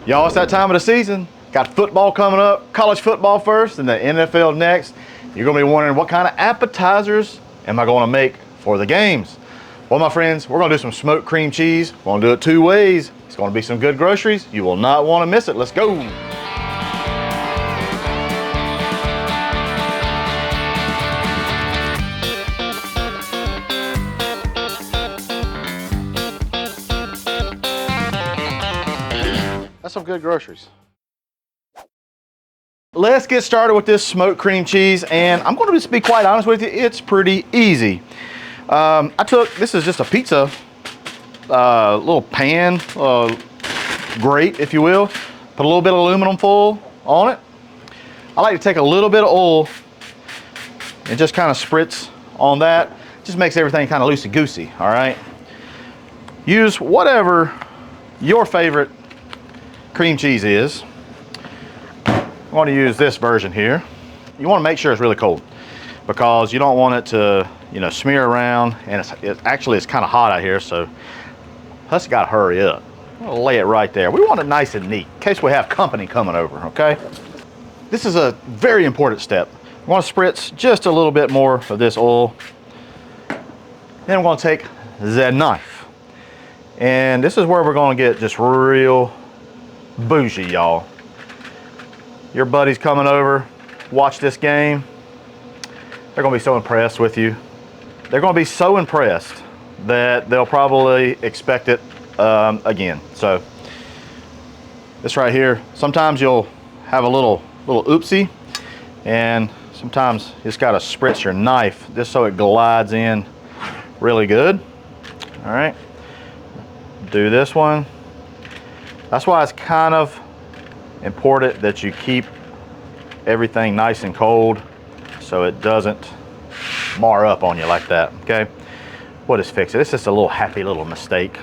Y'all, it's that time of the season. Got football coming up, college football first and the NFL next. You're gonna be wondering, what kind of appetizers am I gonna make for the games? Well, my friends, we're gonna do some smoked cream cheese. We're gonna do it two ways. It's gonna be some good groceries. You will not wanna miss it. Let's go. That's some good groceries. Let's get started with this smoked cream cheese, and I'm going to just be quite honest with you, it's pretty easy. This is just a pizza little pan, grate if you will. Put a little bit of aluminum foil on it. I like to take a little bit of oil and just kind of spritz on that. Just makes everything kind of loosey-goosey, all right? Use whatever your favorite cream cheese is. I want to use this version here. You want to make sure it's really cold because you don't want it to, smear around, and it's kind of hot out here, so Hussey got to hurry up. I'll lay it right there. We want it nice and neat in case we have company coming over, okay? This is a very important step. We want to spritz just a little bit more of this oil. Then we're going to take the knife, and this is where we're going to get just real bougie, y'all. Your buddies coming over, watch this game, they're gonna be so impressed with you. They're gonna be so impressed that they'll probably expect it again. So this right here, sometimes you'll have a little oopsie, and sometimes you just gotta spritz your knife just so it glides in really good. All right, do this one. That's why it's kind of important that you keep everything nice and cold so it doesn't mar up on you like that, okay? We'll just fix it. It's just a little happy little mistake.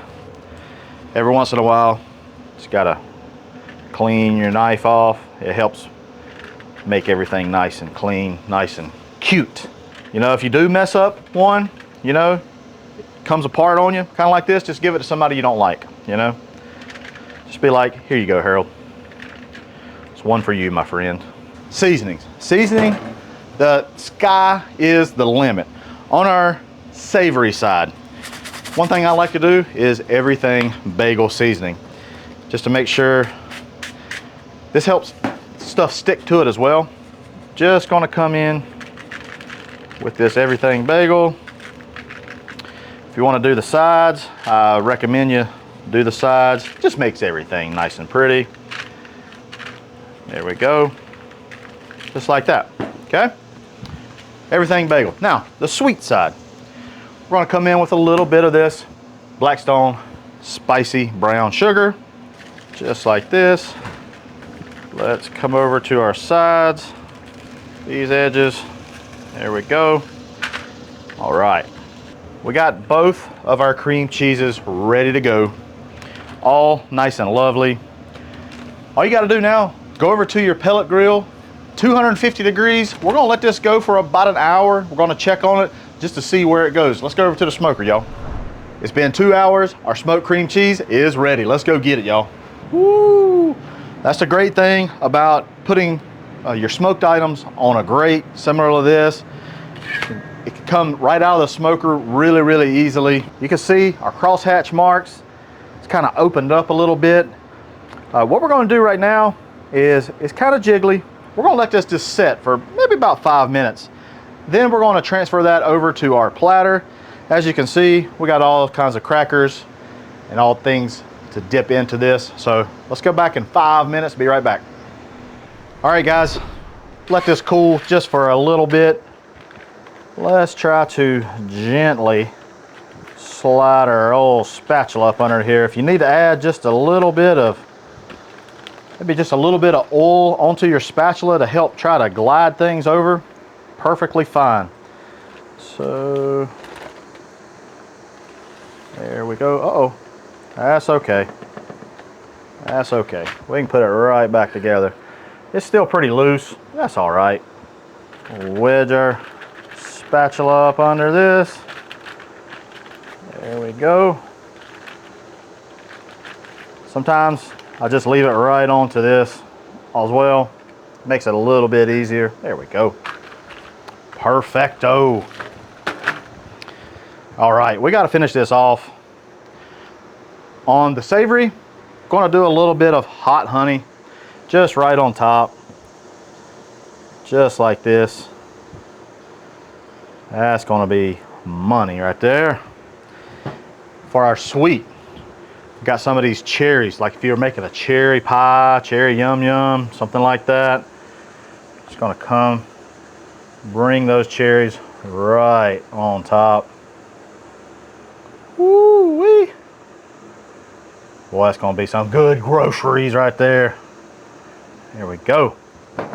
Every once in a while, just gotta clean your knife off. It helps make everything nice and clean, nice and cute. If you do mess up one, it comes apart on you, kind of like this, just give it to somebody you don't like, Just be like, here you go, Harold. It's one for you, my friend. Seasonings. Seasoning, the sky is the limit. On our savory side, one thing I like to do is everything bagel seasoning. Just to make sure this helps stuff stick to it as well. Just gonna come in with this everything bagel. If you want to do the sides, I recommend you do the sides. Just makes everything nice and pretty. There we go. Just like that, okay? Everything bagel. Now, the sweet side. We're gonna come in with a little bit of this Blackstone spicy brown sugar. Just like this. Let's come over to our sides. These edges. There we go. All right. We got both of our cream cheeses ready to go. All nice and lovely. All you gotta do now, go over to your pellet grill, 250 degrees. We're gonna let this go for about an hour. We're gonna check on it just to see where it goes. Let's go over to the smoker, y'all. It's been 2 hours. Our smoked cream cheese is ready. Let's go get it, y'all. Woo! That's the great thing about putting your smoked items on a grate similar to this. It can come right out of the smoker really, really easily. You can see our crosshatch marks. It's kind of opened up a little bit. What we're gonna do right now is, it's kind of jiggly. We're gonna let this just set for maybe about 5 minutes. Then we're gonna transfer that over to our platter. As you can see, we got all kinds of crackers and all things to dip into this. So let's go back in 5 minutes, be right back. All right, guys, let this cool just for a little bit. Let's try to gently slide our old spatula up under here. If you need to add just a little bit of, maybe just a little bit of oil onto your spatula to help try to glide things over, perfectly fine. So, there we go. Uh-oh, that's okay. That's okay. We can put it right back together. It's still pretty loose. That's all right. Wedge our spatula up under this. There we go. Sometimes I'll just leave it right onto this as well. Makes it a little bit easier. There we go. Perfecto. All right, we got to finish this off. On the savory, going to do a little bit of hot honey just right on top. Just like this. That's going to be money right there. For our sweet, we got some of these cherries. Like if you're making a cherry pie, cherry yum yum, something like that. Just going to come, bring those cherries right on top. Woo-wee. Boy, that's going to be some good groceries right there. There we go. I'm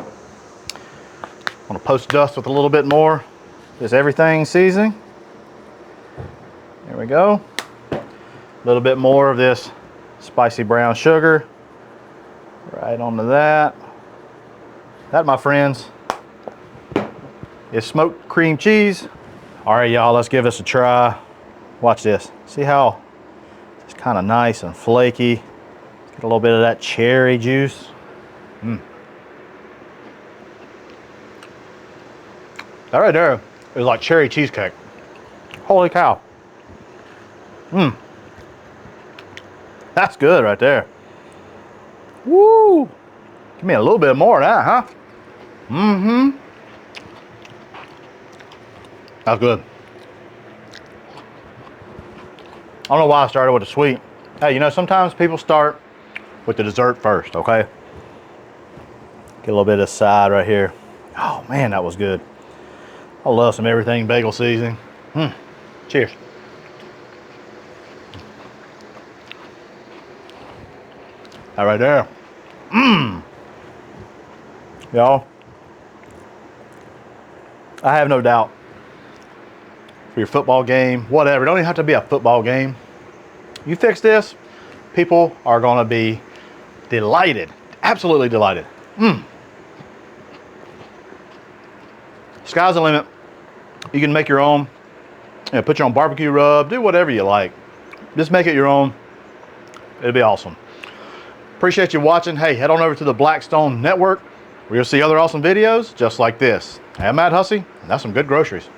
going to post dust with a little bit more. This everything seasoning. There we go. A little bit more of this spicy brown sugar. Right onto that. That, my friends, is smoked cream cheese. All right, y'all, let's give this a try. Watch this. See how it's kind of nice and flaky. Get a little bit of that cherry juice. That right there is like cherry cheesecake. Holy cow. That's good right there. Woo! Give me a little bit more of that, huh? That's good. I don't know why I started with the sweet. Hey, you know, sometimes people start with the dessert first, okay? Get a little bit of this side right here. Oh man, that was good. I love some Everything Bagel seasoning. Cheers. That right there. Y'all, I have no doubt for your football game, whatever, it don't even have to be a football game. You fix this, people are gonna be delighted, absolutely delighted. Sky's the limit. You can make your own, you know, put your own barbecue rub, do whatever you like. Just make it your own. It'll be awesome. Appreciate you watching. Hey, head on over to the Blackstone Network where you'll see other awesome videos just like this. I'm Matt Hussey, and that's some good groceries.